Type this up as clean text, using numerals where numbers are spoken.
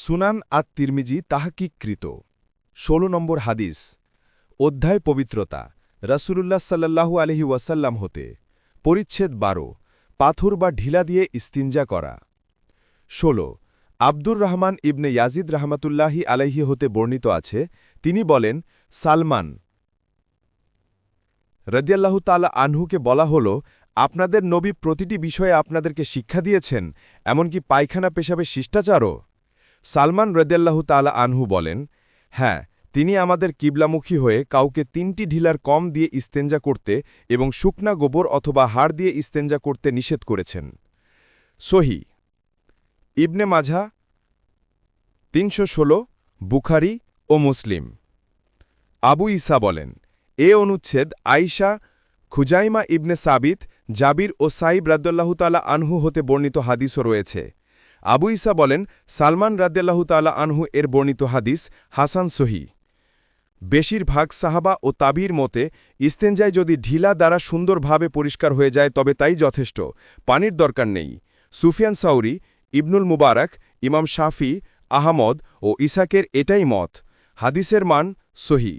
সুনান আত তিরমিজি তাহকিককৃত ১৬ নম্বর হাদিস অধ্যায় পবিত্রতা রাসূলুল্লাহ সাল্লাল্লাহু আলাইহি ওয়াসাল্লাম হতে পরিচ্ছেদ ১২ পাথর বা ঢিলা দিয়ে ইস্তিনজা করা ১৬ আব্দুর রহমান ইবনে ইয়াজিদ রাহমাতুল্লাহি আলাইহি হতে বর্ণিত আছে তিনি বলেন সালমান রাদিয়াল্লাহু তাআলা আনহুকে বলা হল আপনাদের নবী প্রতিটি বিষয়ে আপনাদেরকে শিক্ষা দিয়েছেন এমনকি পায়খানা পেশাবে শিষ্টাচারও সালমান রাদিয়াল্লাহু তাআলা আনহু বলেন হ্যাঁ তিনি আমাদের কিবলামুখী হয়ে কাউকে ৩টি ঢিলার কম দিয়ে ইস্তেঞ্জা করতে এবং শুকনা গোবর অথবা হাড় দিয়ে ইস্তেঞ্জা করতে নিষেধ করেছেন সহি ইবনে মাঝা ৩১৬ বুখারী ও মুসলিম আবু ঈসা বলেন এ অনুচ্ছেদ আয়েশা খুজাইমা ইবনে সাবিত জাবির ও সাইব রাদিয়াল্লাহু তাআলা আনহু হতে বর্ণিত হাদিসও রয়েছে আবু ঈসা বলেন সালমান রাদিয়াল্লাহু তাআলা আনহু এর বর্ণিত হাদিস হাসান সহি বেশিরভাগ সাহাবা ও তাবির মতে ইস্তেঞ্জায় যদি ঢিলা দ্বারা সুন্দরভাবে পরিষ্কার হয়ে যায় তবে তাই যথেষ্ট পানির দরকার নেই সুফিয়ান সাউরি ইবনুল মুবারক ইমাম শাফি আহমদ ও ইসাকের এটাই মত হাদিসের মান সহি